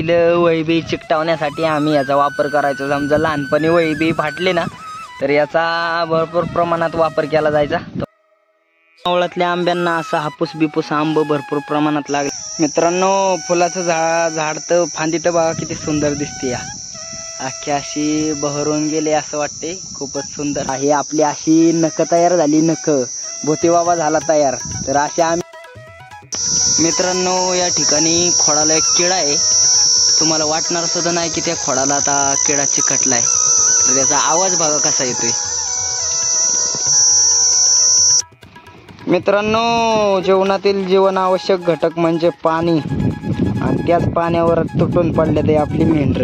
पहिलं वहीबी चिकटवण्यासाठी आम्ही याचा वापर करायचो। समजा लहानपणी वहीबी फाटली ना तर याचा भरपूर प्रमाणात वापर केला जायचा। आवळातल्या आंब्यांना असा हापूस बिपूस आंब भरपूर प्रमाणात लागले। मित्रांनो, फुलाचं झाड तर फांदी तर बघा किती सुंदर दिसते। या अख्खी अशी बहरून गेले असं वाटते, खूपच सुंदर आहे। आपली अशी नख तयार झाली, नख भोती बाबा झाला तयार। तर असे आम्ही मित्रांनो, या ठिकाणी खोडाला एक किडा आहे, तुम्हाला वाटणार सुद्धा नाही की त्या खोडाला आता किडा चिकटलाय। तर त्याचा आवाज बघा कसा येतोय। मित्रांनो, जीवनातील जीवन आवश्यक घटक म्हणजे पाणी, आणि त्याच पाण्यावर तुटून पडले ते आपली मेंढर।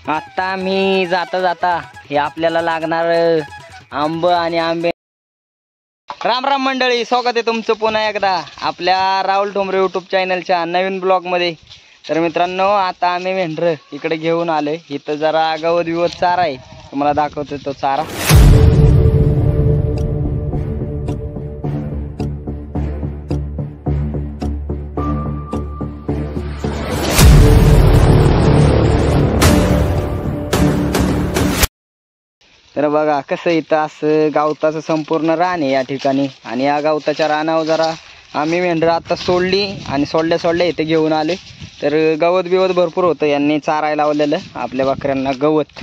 आता मी जाता जाता हे आपल्याला लागणार आंब आणि आंबे। राम राम मंडळी, स्वागत आहे तुमचं पुन्हा एकदा आपल्या राहुल ठोंबरे यूट्यूब चॅनलच्या नवीन ब्लॉगमध्ये। तर मित्रांनो, आता आम्ही मेंढर इकडे घेऊन आलोय। इथं जरा गवत बिवत चारा आहे, तुम्हाला दाखवतो तो चारा। तर बघा कसं इथं असं गवताचं संपूर्ण रान आहे या ठिकाणी, आणि या गवताच्या रानावर जरा आम्ही मेंढर आता सोडली आणि सोडल्या इथे घेऊन आले। तर गवत बिवत भरपूर होतं, यांनी चारायला लावलेलं आपल्या बकऱ्यांना गवत,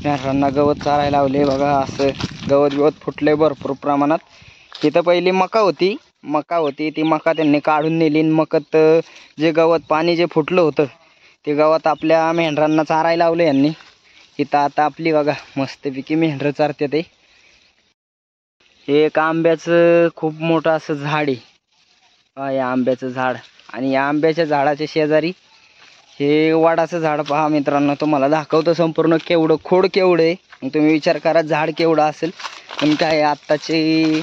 मेंढरांना गवत चारायला लावले। बघा असं गवत बिवत फुटले भरपूर प्रमाणात। इथं पहिली मका होती ती मका त्यांनी काढून नेली। मकत जे गवत पाणी जे फुटलं होतं ते गवत आपल्या मेंढरांना चारायला लावलं यांनी। इथं आता आपली बघा मस्तपैकी मेंढर चारते ते। हे एक आंब्याचं खूप मोठं असं झाड आहे, या आंब्याचं झाड, आणि या आंब्याच्या झाडाच्या शेजारी हे वडाचं झाड पहा मित्रांनो, तुम्हाला दाखवतो संपूर्ण केवढं खोड केवढं आहे। मग तुम्ही विचार करा झाड केवढं असेल। पण काय आत्ताची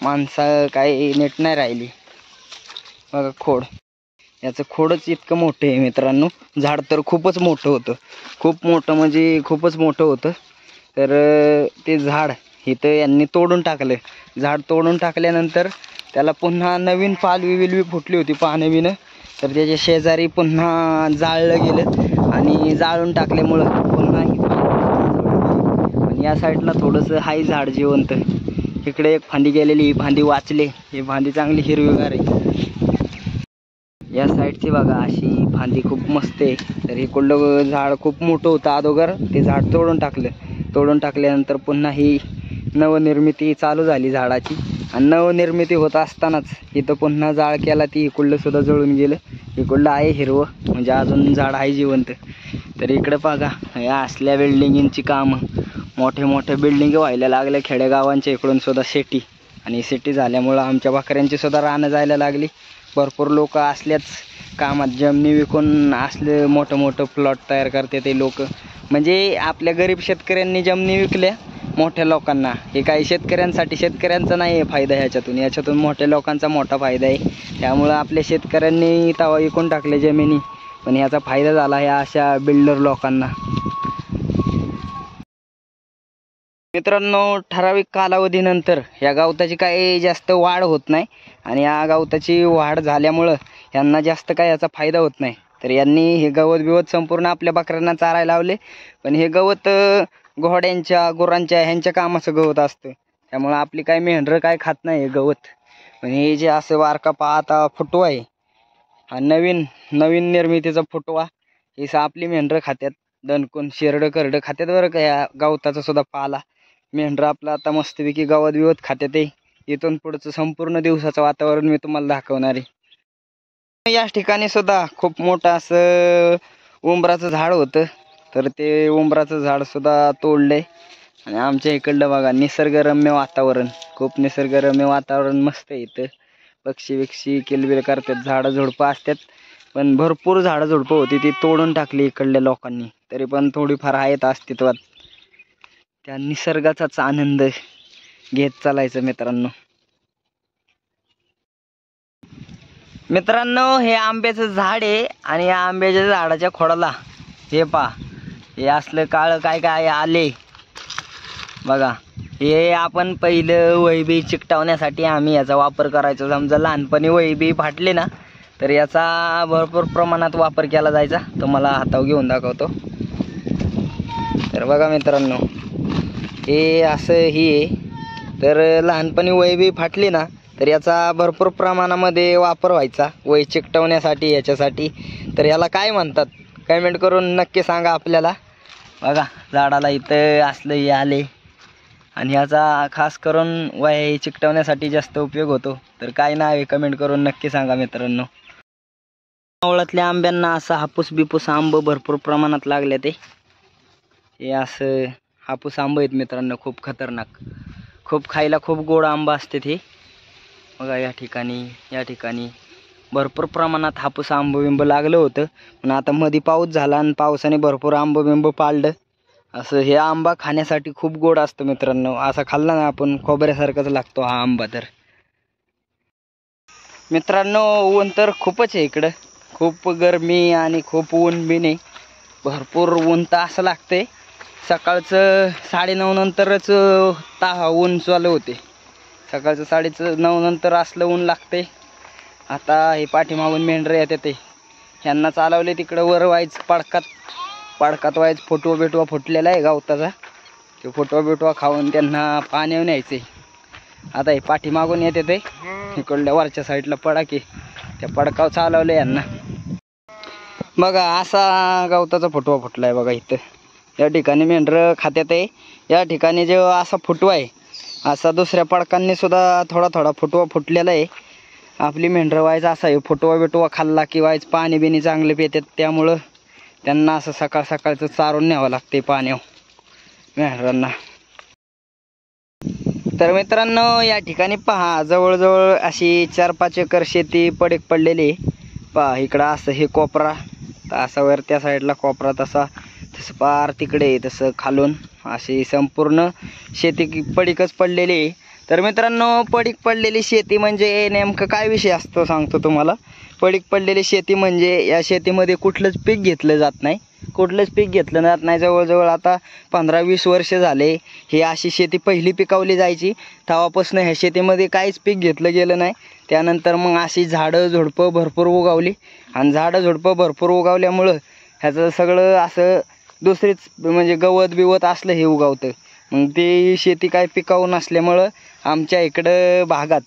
माणसं काही नीट नाही राहिली। बघा खोड, याचं खोडच इतकं मोठं आहे मित्रांनो। झाड तर खूपच मोठं होतं, खूप मोठं म्हणजे खूपच मोठं होतं। तर ते झाड इथं यांनी तोडून टाकलं। झाड तोडून टाकल्यानंतर त्याला पुन्हा नवीन पालवी विलवी फुटली होती पानं बिनं, तर त्याच्या शेजारी पुन्हा जाळलं गेलं, आणि जाळून टाकल्यामुळं पुन्हा ही आणि या साईडला थोडंसं हाय झाड जिवंत। इकडे एक फांदी गेलेली, ही फांदी वाचले, ही फांदी चांगली हिरवीगार आहे। या साईडची बघा अशी फांदी खूप मस्त आहे। तर इकडलं झाड खूप मोठं होतं अगोदर, ते झाड तोडून टाकल्यानंतर पुन्हा ही नवनिर्मिती चालू झाली झाडाची। आणि नवनिर्मिती होत असतानाच इथं पुन्हा जाळ केला, ती इकडलं सुद्धा जळून गेलं। इकडलं आहे हिरवं, म्हणजे अजून झाड आहे जिवंत। तर इकडे बघा या असल्या बिल्डिंगची कामं, मोठे बिल्डिंग व्हायला लागल्या खेडेगावांच्या इकडून सुद्धा सिटी, आणि सिटी झाल्यामुळं आमच्या बकऱ्यांची सुद्धा रानं जायला लागली। भरपूर लोक असल्याच कामात जमिनी विकून असले मोठं प्लॉट तयार करते ते लोक। म्हणजे आपल्या गरीब शेतकऱ्यांनी जमिनी विकल्या मोठ्या लोकांना। हे काही शेतकऱ्यांचा नाही आहे फायदा, याच्यातून मोठ्या लोकांचा मोठा फायदा आहे। त्यामुळं आपल्या शेतकऱ्यांनी तवा विकून टाकले जमिनी, पण याचा फायदा झाला ह्या अशा बिल्डर लोकांना। मित्रांनो, ठराविक कालावधीनंतर या गवताची काही जास्त वाढ होत नाही, आणि या गवताची वाढ झाल्यामुळं यांना जास्त काय याचा फायदा होत नाही। तर यांनी हे गवत बिवत संपूर्ण आपल्या बकऱ्यांना चारायला लावले। पण हे गवत घोड्यांच्या गुरांच्या ह्यांच्या कामाचं गवत असतं, त्यामुळं आपली काय मेंढरं काय खात नाही हे गवत। पण हे जे असं वारका पाहता फुटवा आहे, हा नवीन निर्मितीचा फुटवा, हे आपली मेंढरं खात्यात, दणकून शेरडं करडं खात्यात बरं का या गवताचा सुद्धा पाला। मेंढरं आपलं आता मस्तपैकी गवत बिवत खात्यात आहे। इथून पुढचं संपूर्ण दिवसाचं वातावरण मी तुम्हाला दाखवणार आहे। या ठिकाणी सुद्धा खूप मोठं असं उंबराचं झाड होतं, तर ते उंबराचं झाड सुद्धा तोडलंय। आणि आमच्या इकडलं बघा निसर्गरम्य वातावरण, खूप निसर्गरम्य वातावरण मस्त आहे। इथं पक्षी बिक्षी किलबिल करतात, झाडं झुडपं असतात, पण भरपूर झाडं झुडपं होती ती तोडून टाकली इकडल्या लोकांनी। तरी पण थोडीफार आहेत अस्तित्वात, त्या निसर्गाचाच आनंद घेत चालायचं मित्रांनो, हे आंब्याचं झाड आहे, आणि या आंब्याच्या झाडाच्या खोडाला हे पहा, हे असलं काळं काय आले बघा। हे आपण पहिलं वहीबी चिकटवण्यासाठी आम्ही याचा वापर करायचो। समजा लहानपणी वहीबी फाटली ना तर याचा भरपूर प्रमाणात वापर केला जायचा. तुम्हाला हातावर घेऊन दाखवतो. तर बघा मित्रांनो, हे असं ही आहे. तर लहानपणी वही बी फाटली ना तर याचा भरपूर प्रमाणामध्ये वापर व्हायचा वही चिकटवण्यासाठी याच्यासाठी. तर याला काय म्हणतात कमेंट करून नक्की सांगा आपल्याला. बघा झाडाला इथं असलं हे आले आणि ह्याचा खास करून वही चिकटवण्यासाठी जास्त उपयोग होतो. तर काय नाव आहे कमेंट करून नक्की सांगा मित्रांनो. मावळातल्या आंब्यांना असा हापूस बिपूस आंब भरपूर प्रमाणात लागले. हे असं हापूस आंब आहेत मित्रांनो, खूप खतरनाक, खूप खायला खूप गोड आंबा असते ते. बघा या ठिकाणी भरपूर प्रमाणात हापूस आंब बिंब लागलं होतं. पण आता मध्ये पाऊस झाला आणि पावसाने भरपूर आंब बिंब पाळलं. असं हे आंबा खाण्यासाठी खूप गोड असतं मित्रांनो. असा खाल्ला ना आपण खोबऱ्यासारखाच लागतो हा आंबा. तर मित्रांनो ऊन तर खूपच आहे इकडं, खूप गरमी आणि खूप ऊन बी नाही, भरपूर ऊन तर असं लागतंय. सकाळचं 9:30 नंतरच ऊन चालू होते. सकाळचं 9:30 नंतर असलं ऊन लागते. आता हे पाठीमागून मेंढरं येते ते ह्यांना चालवले तिकडं वर व्हायच पाडकात व्हायच फोटवा फुटलेला आहे गवताचा. ते फोटवा खाऊन त्यांना पाण्यावर न्यायचं आहे. आता हे पाठीमागून येते ते इकडल्या वरच्या साईडला पडाके, त्या पडकावर चालवले यांना. बघा असा गवताचा फुटवा फुटलाय बघा इथं. या ठिकाणी मेंढरं खात्यात आहे. या ठिकाणी जो असा फुटवा आहे असा दुसऱ्या पडकांनी सुद्धा थोडा फुटवा फुटलेला आहे. आपली मेंढरं व्हायचं असा आहे, फुटवा खाल्ला की व्हायचं पाणी बिणी चांगले पितात. त्यामुळं त्यांना असं सकाळचं चारून न्यावं लागते पाण्यावर मेंढरांना. तर मित्रांनो या ठिकाणी पहा जवळजवळ अशी 4-5 एकर शेती पडीक पडलेली. पहा इकडं असं हे कोपरा, असा वर त्या साईडला कोपरा, तसं पार तिकडे तसं खालून अशी संपूर्ण शेती पडीकच पडलेली. तर मित्रांनो पडीक पडलेली शेती म्हणजे नेमकं काय विषय असतो सांगतो तुम्हाला. पडीक पडलेली शेती म्हणजे या शेतीमध्ये कुठलंच पीक घेतलं जात नाही, जवळजवळ आता 15-20 वर्ष झाले ही अशी शेती पहिली पिकवली जायची. तेव्हापासून ह्या शेतीमध्ये काहीच पीक घेतलं गेलं नाही. त्यानंतर मग अशी झाडं झुडपं भरपूर उगवली आणि झाडं झुडपं भरपूर उगवल्यामुळं ह्याचं सगळं असं दुसरीच म्हणजे गवत बिवत असलं हे उगवतं. मग ते शेती काय पिकाऊ नसल्यामुळं आमच्या इकडं भागात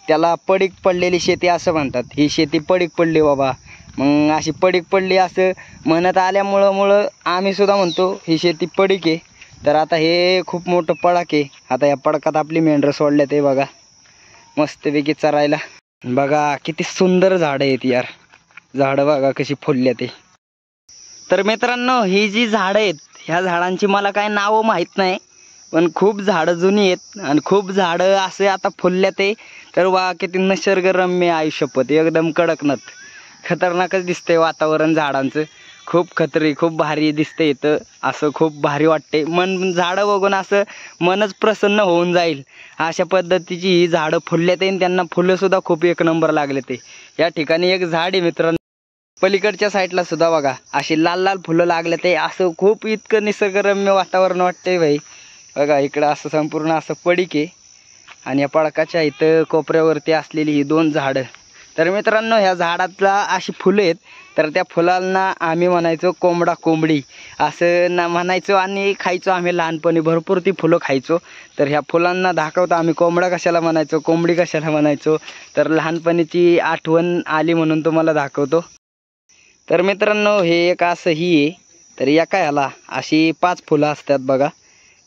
त्याला पडीक पडलेली शेती असं म्हणतात. ही शेती पडीक पडली बाबा. मग अशी पडीक पडली असं म्हणत आल्यामुळं आम्ही सुद्धा म्हणतो ही शेती पडीक आहे. तर आता हे खूप मोठं पडाक आहे. आता या पडकात आपली मेंढरं सोडल्यात आहे बघा मस्तपैकी चरायला. बघा किती सुंदर झाडं आहेत यार, झाडं बघा कशी फुलल्या ते. तर मित्रांनो ही जी झाडं आहेत ह्या झाडांची मला काय नावं माहीत नाही, पण खूप झाडं जुनी आहेत आणि खूप झाडं असे आता फुलल्या ते. तर वा किती निसर्गरम्य आयुष्यपत एकदम कडकनाथ खतरनाकच दिसतंय वातावरण झाडांचं. खूप भारी दिसतंय इथं, असं खूप भारी वाटते. झाडं बघून असं मनच प्रसन्न होऊन जाईल अशा पद्धतीची ही झाडं फुलल्यात आणि त्यांना फुलं सुद्धा खूप एक नंबर लागले ते. या ठिकाणी एक झाड आहे मित्रांनो, पलीकडच्या साईडला सुद्धा बघा अशी लाल फुलं लागले ते. असं खूप इतकं निसर्गरम्य वातावरण वाटतंय भाई. बघा इकडं असं संपूर्ण असं पडीक आहे आणि या पडकाच्या इथं कोपऱ्यावरती असलेली ही 2 झाडं. तर मित्रांनो ह्या झाडातला अशी फुलं आहेत. तर त्या फुलांना आम्ही म्हणायचो कोंबडी असं ना म्हणायचो आणि खायचो आम्ही लहानपणी भरपूर ती फुलं खायचो. तर ह्या फुलांना दाखवतो आम्ही कोंबडा कशाला म्हणायचो, कोंबडी कशाला म्हणायचो. तर लहानपणीची आठवण आली म्हणून तुम्हाला दाखवतो. तर मित्रांनो हे एक असं ही आहे. तर एका ह्याला अशी 5 फुलं असतात बघा.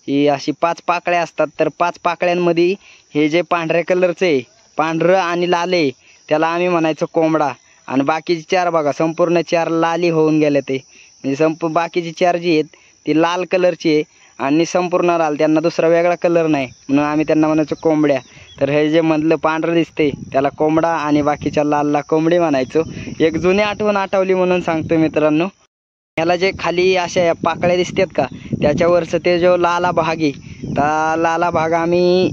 ही अशी 5 पाकळ्या असतात. तर 5 पाकळ्यांमध्ये हे जे पांढऱ्या कलरचं आहे, पांढरं आणि लाल आहे, त्याला आम्ही म्हणायचो कोंबडा. आणि बाकीची 4 बघा संपूर्ण 4 लाली होऊन गेले ते, म्हणजे बाकीची 4 जी आहेत ती लाल कलरची आहे आणि संपूर्ण लाल, त्यांना दुसरा वेगळा कलर नाही म्हणून आम्ही त्यांना म्हणायचो कोंबड्या. तर हे जे मधलं पांढरं दिसते त्याला कोंबडा आणि बाकीच्या लालला कोंबडी म्हणायचो. एक जुनी आठवण आठवली म्हणून सांगतो मित्रांनो. याला जे खाली अशा पाकळ्या दिसतात का त्याच्यावरचं ते जो लाला भाग आहे, त्या लाला भाग आम्ही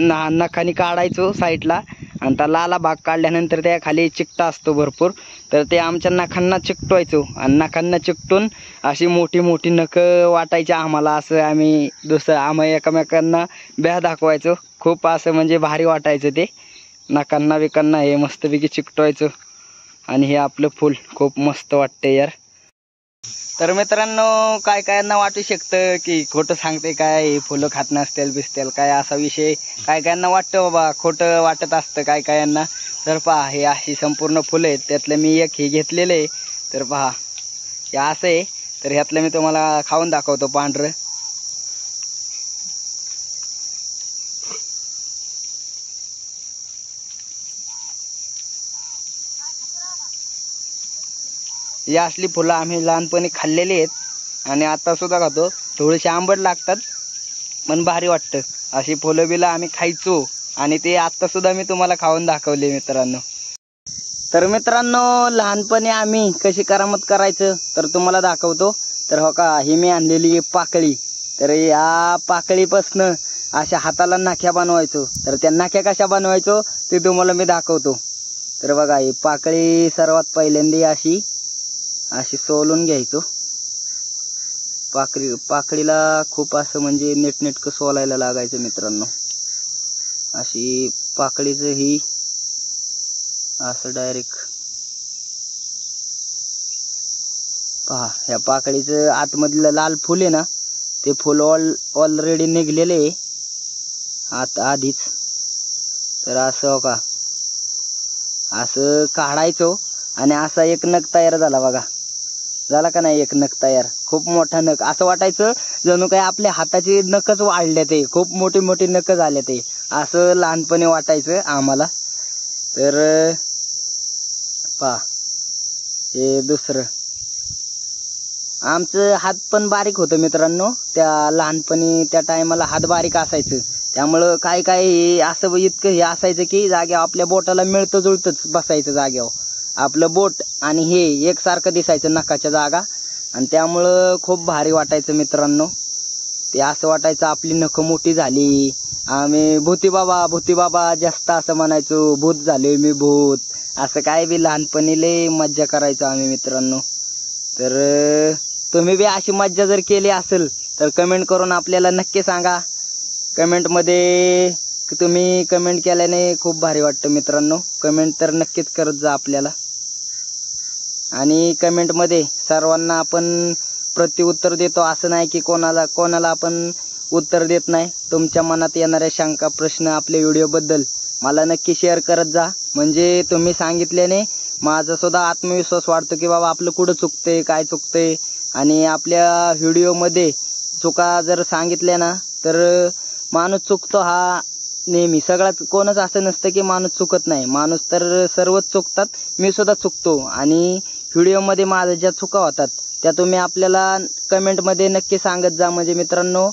नखाने काढायचो साईडला. आणि त्या लाला भाग काढल्यानंतर त्या खाली चिकटा असतो भरपूर. तर ते आमच्या नखांना चिकटवायचो आणि नखांना चिकटून अशी मोठी नखं वाटायची आम्हाला. असं आम्ही एकमेकांना ब्या दाखवायचो. खूप असं म्हणजे भारी वाटायचं ते. नखांना बिकांना हे मस्तपैकी चिकटवायचो आणि हे आपलं फुल खूप मस्त वाटते यार. तर मित्रांनो, काय कायांना वाटू शकतं की खोटं सांगते काय, ही फुलं खात नसतील बिसतील काय, असा विषय काय कायांना वाटतं बाबा, खोटं वाटत असतं काय कायांना. तर पहा, हे अशी संपूर्ण फुलं आहेत, त्यातलं मी एक हे घेतलेलं आहे. तर पहा, हे असं आहे. तर ह्यातलं मी तुम्हाला खाऊन दाखवतो पांढरं. ही असली फुलं आम्ही लहानपणी खाल्लेली आहेत आणि आता सुद्धा खातो. थोडीशी आंबट लागतात पण भारी वाटतं. अशी फुलं बिलं आम्ही खायचो आणि ते आत्ता सुद्धा मी तुम्हाला खाऊन दाखवले मित्रांनो. तर मित्रांनो, लहानपणी आम्ही कशी करामत करायचं तर तुम्हाला दाखवतो. तर हो का, ही मी आणलेली पाकळी. तर या पाकळीपासनं अशा हाताला नाख्या बनवायचो. तर त्या नाख्या कशा बनवायचो ते तुम्हाला मी दाखवतो. तर बघा, ही पाकळी सर्वात पहिल्यांदा अशी सोलून घ्यायचो. पाकळीला खूप असं म्हणजे नीटनेटकं सोलायला लागायचं मित्रांनो. अशी पाकळीचं ही असं डायरेक्ट पहा, ह्या पाकळीचं आतमधलं लाल फुल आहे ना, ते फुल ऑलरेडी निघलेले आधीच. तर असं हो का, असं काढायचो आणि असा एक नख तयार झाला बघा. झाला का नाही एक नख तयार, खूप मोठा नख. असं वाटायचं जणू काय आपल्या हाताची नखच वाढले, ते खूप मोठी मोठी नख झाले ते, असं लहानपणी वाटायचं आम्हाला. तर पहा, हे दुसरं. आमचं हात पण बारीक होतं मित्रांनो, त्या लहानपणी त्या टायमाला हात बारीक असायचं. त्यामुळं काय काय असं इतकं हे असायचं की जाग्यावर आपल्या बोटाला मिळतं जुळतंच बसायचं जाग्यावर. आपलं बोट आणि हे एकसारखं दिसायचं नखाच्या जागा, आणि त्यामुळं खूप भारी वाटायचं मित्रांनो. ते असं वाटायचं आपली नखं मोठी झाली. आम्ही भूती बाबा जास्त असं म्हणायचो, भूत झाले मी भूत. असं काय बी लहानपणी लय मज्जा करायचो आम्ही मित्रांनो. तर तुम्ही बी अशी मज्जा जर केली असेल तर कमेंट करून आपल्याला नक्की सांगा. कमेंटमध्ये तुम्ही कमेंट केल्याने खूप भारी वाटतं मित्रांनो. कमेंट तर नक्कीच करत जा आपल्याला. आणि कमेंटमध्ये सर्वांना आपण प्रत्युत्तर देतो, असं नाही की कोणाला आपण उत्तर देत नाही. तुमच्या मनात येणाऱ्या शंका प्रश्न आपल्या व्हिडिओबद्दल मला नक्की शेअर करत जा. म्हणजे तुम्ही सांगितल्याने माझा सुद्धा आत्मविश्वास वाढतो की बाबा आपलं कुठं चुकते, काय चुकते. आणि आपल्या व्हिडिओमध्ये चुका जर सांगितल्या ना तर माणूस चुकतो हा नेहमी. सगळ्यात कोणच असं नसतं की माणूस चुकत नाही. माणूस तर सर्वच चुकतात, मी सुद्धा चुकतो. आणि व्हिडिओमध्ये माझ्या ज्या चुका होतात त्या तुम्ही आपल्याला कमेंटमध्ये नक्की सांगत जा. म्हणजे मित्रांनो,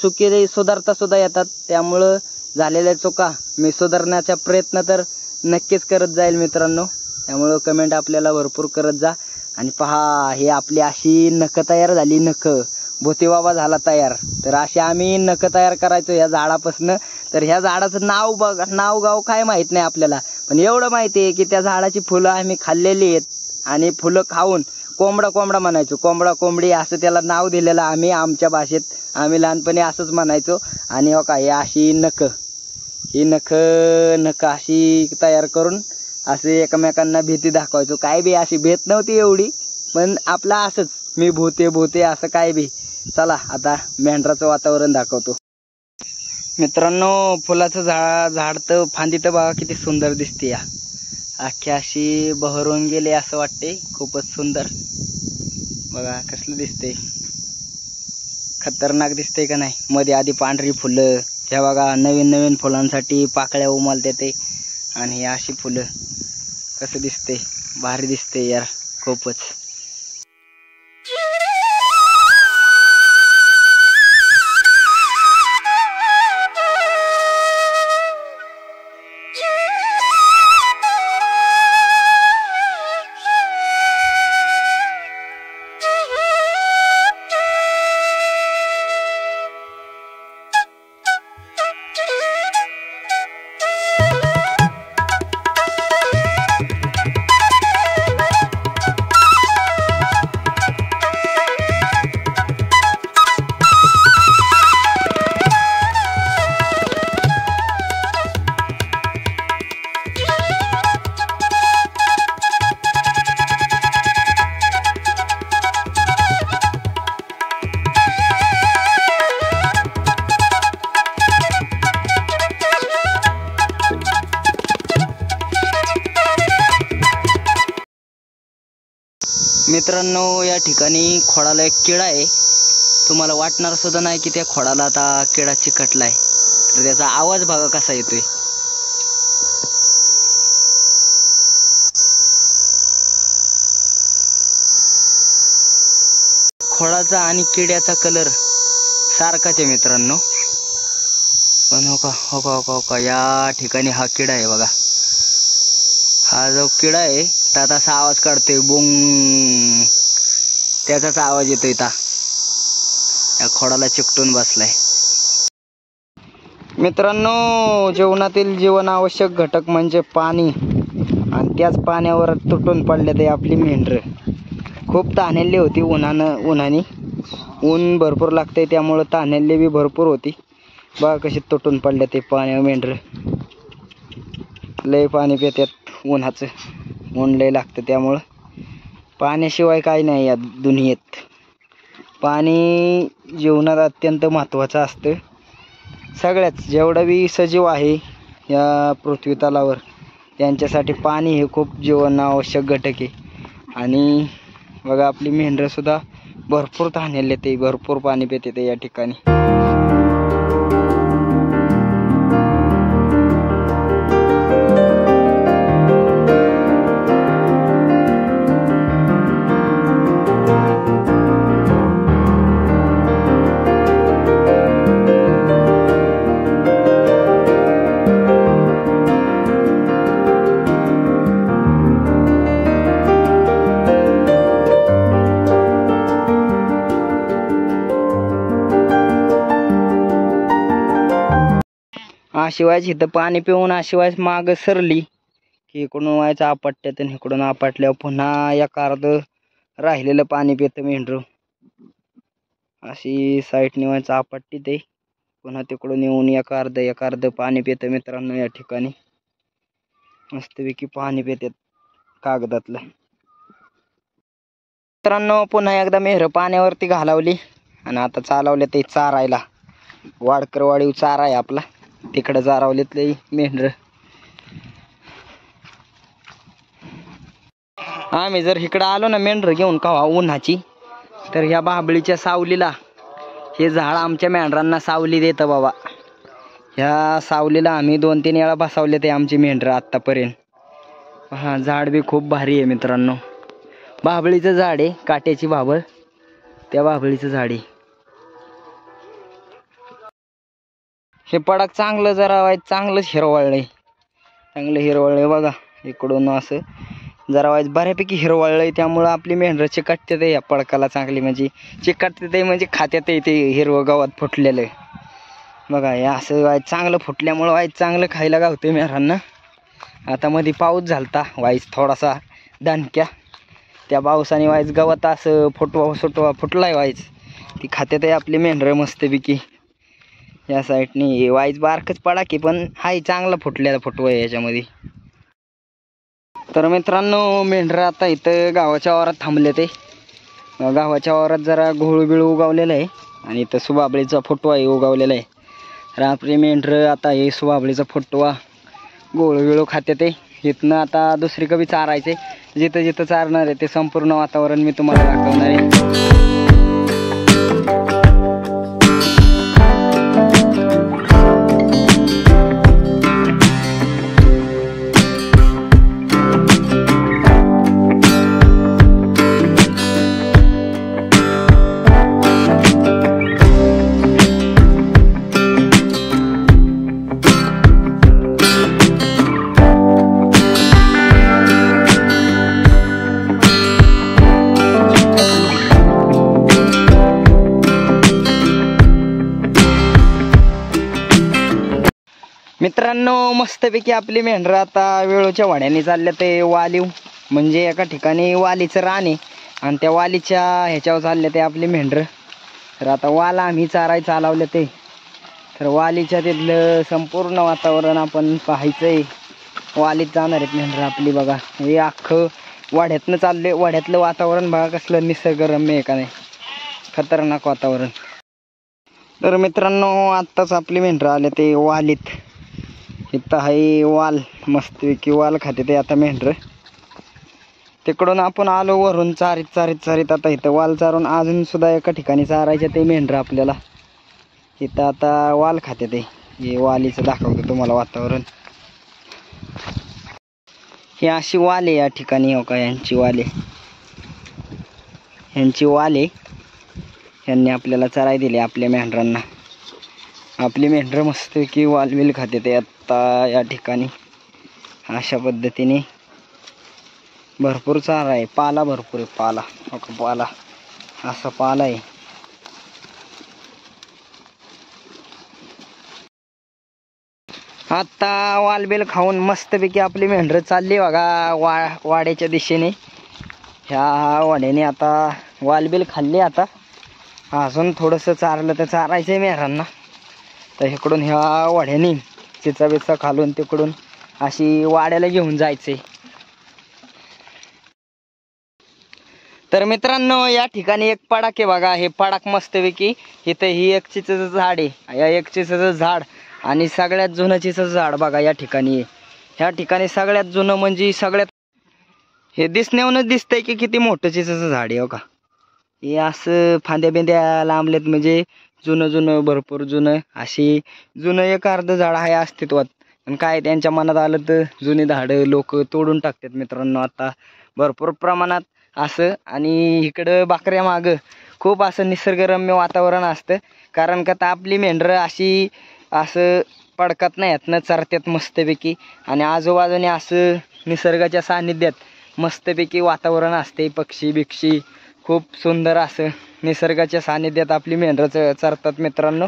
चुकी सुधारता सुद्धा येतात. त्यामुळं झालेल्या चुका मी सुधारण्याचा प्रयत्न तर नक्कीच करत जाईल मित्रांनो. त्यामुळं कमेंट आपल्याला भरपूर करत जा. आणि पहा, हे आपली अशी नखं तयार झाली, नखं भूती बाबा झाला तयार. तर अशी आम्ही नखं तयार करायचो ह्या झाडापासनं. तर ह्या झाडाचं नाव गाव काय माहीत नाही आपल्याला, पण एवढं माहिती आहे की त्या झाडाची फुलं आम्ही खाल्लेली आहेत. आणि फुलं खाऊन कोंबडा म्हणायचो, कोंबडी असं त्याला नाव दिलेलं आम्ही आमच्या भाषेत. आम्ही लहानपणी असंच म्हणायचो. आणि हो का, ही अशी ही नखं अशी तयार करून असे एकमेकांना भीती दाखवायचो. काय बी अशी भीत नव्हती एवढी, पण आपला असंच मी भूते असं काय बी. चला आता मेंढराचं वातावरण दाखवतो मित्रांनो. फुलाचं झाड तर फांदी तर बघा किती सुंदर दिसते. या अख्खी अशी बहरून गेले असं वाटते, खूपच सुंदर. बघा कसलं दिसते, खतरनाक दिसते का नाही. मध्ये आधी पांढरी फुलं, ह्या बघा नवीन फुलांसाठी पाकळ्या उमलते ते. आणि ही अशी फुलं कसं दिसते, भारी दिसते यार खूपच. मित्रांनो, या ठिकाणी खोडाला एक किडा आहे. तुम्हाला वाटणार सुद्धा नाही की त्या खोडाला आता किडा चिकटलाय. तर त्याचा आवाज बघा कसा येतोय. खोडाचा आणि किड्याचा कलर सारखाच आहे मित्रांनो. पण हो का या ठिकाणी हा किडा आहे बघा. हा जो किडा आहे त्यात असा आवाज काढतोय बोंग, त्याचाच आवाज येतोय. या खोडाला चिकटून बसलाय. मित्रांनो, जीवनातील जीवन आवश्यक घटक म्हणजे पाणी, आणि त्याच पाण्यावर तुटून पडले ते आपली मेंढरं. खूप तान्हेली होती उन्हाने ऊन भरपूर लागते त्यामुळं तान्हेली बी भरपूर होती. बघा कशी तुटून पडले ते पाण्यावर मेंढरं. लय पाणी पितात उन्हाचं, ऊन लय लागतं त्यामुळं. पाण्याशिवाय काही नाही या दुनियेत. पाणी जीवनात अत्यंत महत्त्वाचं असतं. सगळ्याच जेवढं बी सजीव आहे या पृथ्वी तलावर त्यांच्यासाठी पाणी हे खूप जीवन आवश्यक घटक आहे. आणि बघा आपली मेंढरं सुद्धा भरपूर तान्हेली ते, भरपूर पाणी पिते ते या ठिकाणी. आशिवायच इथं पाणी पिऊन आशिवायच माग सरली की इकडून व्हायचं आपटत्यात, आणि इकडून आपटल्यावर पुन्हा एक अर्ध राहिलेलं पाणी पितं मेंढरू. अशी साईडने व्हायचं आपटती ते, पुन्हा तिकडून येऊन एक अर्ध पाणी पितं मित्रांनो. या ठिकाणी मस्तपैकी पाणी पितात कागदातलं. मित्रांनो, पुन्हा एकदा मेहरं पाण्यावरती घालावली आणि आता चालवले ते चारायला. वाडकर वाढीव चारा आहे आपला, तिकडं चारावलेत लई मेंढरं. आम्ही जर इकडं आलो ना मेंढरं घेऊन कवा उन्हाची, तर ह्या बाभळीच्या सावलीला हे झाड आमच्या मेंढरांना सावली देतं बाबा. ह्या सावलीला आम्ही 2-3 वेळा बसावले ते आमची मेंढरं आत्तापर्यंत. हा झाड बी खूप भारी आहे मित्रांनो. बाभळीचं झाड आहे, काट्याची बाभळ, त्या बाभळीचं झाड आहे. हे पडाक चांगलं जरा वाईट चांगलंच हिरवळलंय, चांगलं हिरवळलंय बघा. इकडून असं जरा वाईट बऱ्यापैकी हिरवळलंय, त्यामुळं आपली मेंढरं चिकटते ते या पडकाला चांगली. म्हणजे चिकटते ते म्हणजे खात्यात ते हिरवं गवत फुटलेलं बघा. हे असं वाईट चांगलं फुटल्यामुळं वाईट चांगलं खायला गावते मेंढरांना. आता मध्ये पाऊस झालता वाईच थोडासा दणक्या, त्या पावसाने वाईच गवत असं फुटवा फुटलाय वाईच. ती खात्यात आहे आपली मेंढरं मस्तपैकी. या साईडनी वाईच बारकच पडा की, पण हाय चांगला फुटलेला फुटवा आहे याच्यामध्ये. तर मित्रांनो, मेंढरं आता इथं गावाच्या वावरात थांबले ते. गावाच्या वावरात जरा घोळ बिळ उगावलेलं आहे आणि इथं सुबाबळीचा फुटवा आहे उगावलेला आहे. तर आपली मेंढरं आता हे सुबाबळीचा फुटवा गोळ बिळू खाते ते. इथनं आता दुसरी कवी चारायचे, जिथं जिथं चारणार आहे ते संपूर्ण वातावरण मी तुम्हाला दाखवणार आहे. मित्रांनो, मस्तपैकी आपली मेंढरं आता वेळोच्या वाड्याने चालल्या ते वालीव, म्हणजे एका ठिकाणी वालीचं रान आहे आणि त्या वालीच्या ह्याच्यावर चालले ते आपली मेंढरं. तर आता वाला आम्ही चारायला चालवले ते. तर वालीच्या तिथलं संपूर्ण वातावरण आपण पाहायचं आहे. वालीत जाणार आहेत मेंढरं आपली बघा. हे अख्खं वाड्यातनं चालले, वाड्यातलं वातावरण बघा कसलं निसर्गरम्य आहे का नाही, खतरनाक वातावरण. तर मित्रांनो, आत्ताच आपली मेंढरं आले ते वालीत. इथं आहे वाल, मस्तपैकी वाल खाते ते आता मेंढरं. तिकडून आपण आलो वरून चारीत चारीत चारीत आता इथं वाल चारून अजून सुद्धा एका ठिकाणी चारायचे ते मेंढरं आपल्याला. इथं आता वाल खाते ते, हे वालीचं दाखवतो तुम्हाला वातावरण. ही अशी वाल आहे या ठिकाणी, हो का यांची वाल आहे, ह्यांची वाल आहे. ह्यांनी आपल्याला चराय दिले आपल्या मेंढरांना. आपली मेंढरं मस्त की वालबिल खाते ते आत्ता या ठिकाणी. अशा पद्धतीने भरपूर चारा आहे, पाला भरपूर आहे, पाला हो का, पाला असा पाला आहे. आता वालबिल खाऊन मस्तपैकी आपली मेंढरं चालली बघा वाड्याच्या दिशेने. ह्या वाड्याने आता वालबिल खाल्ली. आता अजून थोडंसं चारलं तर चारायचं आहे मेंढरांना. तर इकडून ह्या वाड्याने चिचा बिचा खालून तिकडून अशी वाड्याला घेऊन जायचे. तर मित्रांनो या ठिकाणी एक पडाक आहे बघा. हे पडाक मस्तपैकी इथं ही एक चिचेचं झाड आहे. या एक चिचेचं झाड आणि सगळ्यात जुनं चिचेचं झाड बघा या ठिकाणी. ह्या ठिकाणी सगळ्यात जुनं म्हणजे सगळ्यात हे दिसण्यावरच दिसतंय की किती मोठं चिचेचं झाड आहे हो का. हे असं फांद्या बिंद्या लांबलेत म्हणजे जुनं जुनं भरपूर जुनं, अशी जुनं एक अर्ध झाड आहे अस्तित्वात. आणि काय त्यांच्या मनात आलं तर जुनी झाडं लोक तोडून टाकतात मित्रांनो आता भरपूर प्रमाणात असं. आणि इकडं बाकऱ्या मागं खूप असं निसर्गरम्य वातावरण असतं. कारण का तर आपली मेंढरं अशी असं पडकात नाही आहेत ना, चरतात मस्तपैकी. आणि आजूबाजूने असं निसर्गाच्या सानिध्यात मस्तपैकी वातावरण असते. पक्षी बिक्षी खूप सुंदर असं निसर्गाच्या सानिध्यात आपली मेंढरं चरतात मित्रांनो.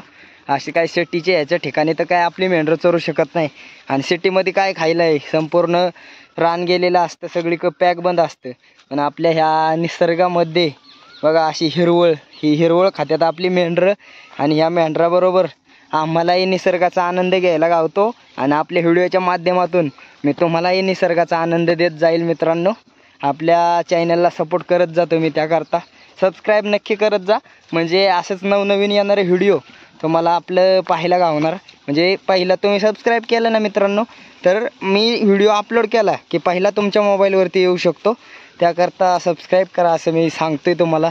अशी काय सिटीच्या ह्याच्या ठिकाणी तर काय आपली मेंढरं चरू शकत नाही. आणि सिटीमध्ये काय खायला आहे, संपूर्ण रान गेलेलं असतं, सगळीकडं पॅक बंद असतं. पण आपल्या ह्या निसर्गामध्ये बघा अशी हिरवळ, ही हिरवळ खात्यात आपली मेंढरं. आणि ह्या मेंढराबरोबर आम्हालाही निसर्गाचा आनंद घ्यायला गावतो. आणि आपल्या व्हिडिओच्या माध्यमातून मी तुम्हालाही निसर्गाचा आनंद देत जाईल मित्रांनो. आपल्या चॅनलला सपोर्ट करत जा तुम्ही, त्याकरता सबस्क्राईब नक्की करत जा. म्हणजे असंच नवनवीन येणारे व्हिडिओ तुम्हाला आपलं पाहायला गावणार. म्हणजे पहिला तुम्ही सबस्क्राईब केलं ना मित्रांनो, तर मी व्हिडिओ अपलोड केला की पहिला तुमच्या मोबाईलवरती येऊ शकतो. त्याकरता सबस्क्राईब करा असं मी सांगतोय तुम्हाला.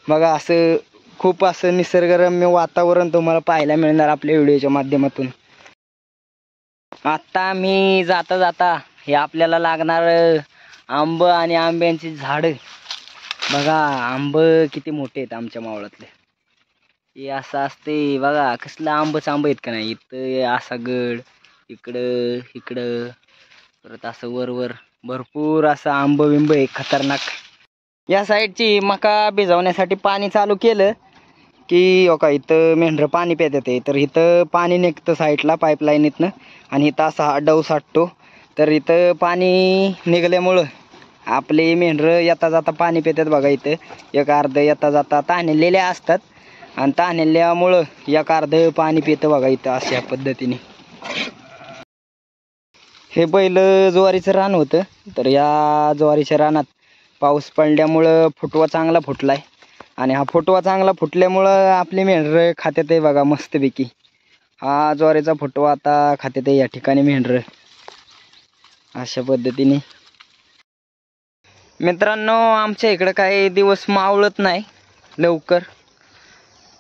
बघा असं खूप असं निसर्गरम्य वातावरण तुम्हाला पाहायला मिळणार आपल्या व्हिडिओच्या माध्यमातून. आत्ता मी जाता जाता हे आपल्याला लागणार आंब आणि आंब्यांची झाडं बघा. आंब किती मोठे आहेत आमच्या मावळातले. हे असं असते बघा, कसलं आंबच आंब आहेत का नाही. इथं असा गड, इकडं इकडं परत असं वरवर भरपूर असं आंब बिंब आहे खतरनाक. या साईडची मका भिजवण्यासाठी पाणी चालू केलं की हो का इथं मेंढरं पाणी पितात आहे. तर इथं पाणी निघतं साईडला पाईपलाईनीतनं आणि इथं असा हा डव साठतो. तर इथं पाणी निघाल्यामुळं आपले मेंढरं येता जाता पाणी पितात बघा. इथं एक अर्ध येता जाता ताणलेले असतात आणि ताणल्यामुळं एक अर्ध पाणी पितं बघा इथं अशा पद्धतीने. हे पहिलं ज्वारीचं रान होतं. तर या ज्वारीच्या रानात पाऊस पडल्यामुळं फुटवा चांगला फुटलाय. आणि हा फुटवा चांगला फुटल्यामुळं आपली मेंढरं खात्यात आहे बघा मस्तपैकी. हा ज्वारीचा फुटवा आता खात्यात आहे या ठिकाणी मेंढरं अशा पद्धतीने. मित्रांनो आमच्या इकडं काही दिवस मावळत नाही लवकर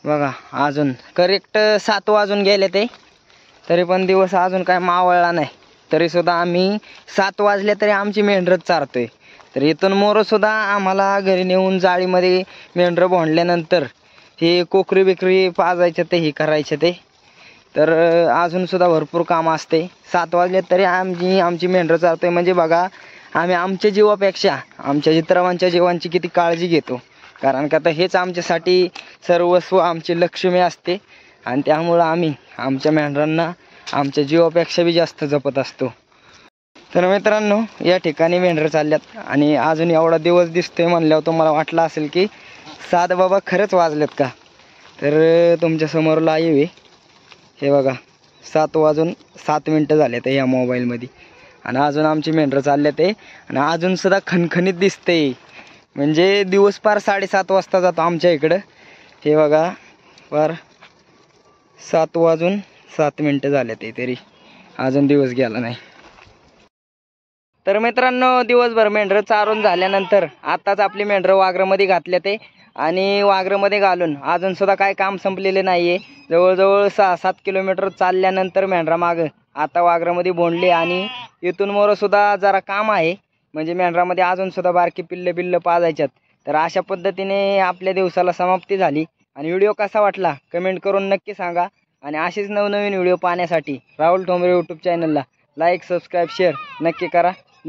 बघा. अजून करेक्ट 7 वाजून गेले ते, तरी पण दिवस अजून काय मावळला नाही. तरीसुद्धा आम्ही 7 वाजले तरी आमची मेंढरच चारतोय. तर इथून मोरंसुद्धा आम्हाला घरी नेऊन जाळीमध्ये मेंढरं भोंडल्यानंतर हे कोकरी बिकरी पाजायचं ते हे करायचं ते. तर अजूनसुद्धा भरपूर काम असते. 7 वाजले तरी आमची मेंढरं चारतोय. म्हणजे बघा आम्ही आमच्या जीवापेक्षा आमच्या इतरांच्या जीवांची किती काळजी घेतो. कारण का तर हेच आमच्यासाठी सर्वस्व आमची लक्ष्मी असते. आणि त्यामुळं आम्ही आमच्या मेंढरांना आमच्या जीवापेक्षा बी जास्त जपत असतो. तर मित्रांनो या ठिकाणी मेंढरं चालल्यात आणि अजून एवढा दिवस दिसतोय म्हणल्यावर तुम्हाला वाटलं असेल की 7 बाबा खरंच वाजलेत का. तर तुमच्यासमोर लाईव्ह आहे हे बघा. 7 वाजून 7 मिनटं झालेत या मोबाईलमध्ये आणि अजून आमची मेंढरं चालल्यात आहे. आणि अजूनसुद्धा खणखणीत दिसते. म्हणजे दिवस पार 7:30 वाजता जातो आमच्या इकडं. हे बघा पार 7 वाजून 7 मिनटं झाल्यात तरी अजून दिवस गेला नाही. तर मित्रांनो, दिवसभर मेंढरं चारून झाल्यानंतर आताच आपली मेंढरं वाघरामध्ये घातले ते आणि वाघरामध्ये घालून अजून सुद्धा काय काम संपलेले नाही आहे. जवळजवळ 6-7 किलोमीटर चालल्यानंतर मेंढरा मागं आता वाघरामध्ये बोंडले आणि इथून मोरं सुद्धा जरा काम आहे. म्हणजे मेंढरामध्ये अजून सुद्धा बारकी पिल्लं पाजायच्यात. तर अशा पद्धतीने आपल्या दिवसाला समाप्ती झाली. आणि व्हिडिओ कसा वाटला कमेंट करून नक्की सांगा. आणि असेच नवनवीन व्हिडिओ पाहण्यासाठी राहुल ठोंबरे यूट्यूब चॅनलला लाईक, सबस्क्राईब, शेअर नक्की करा.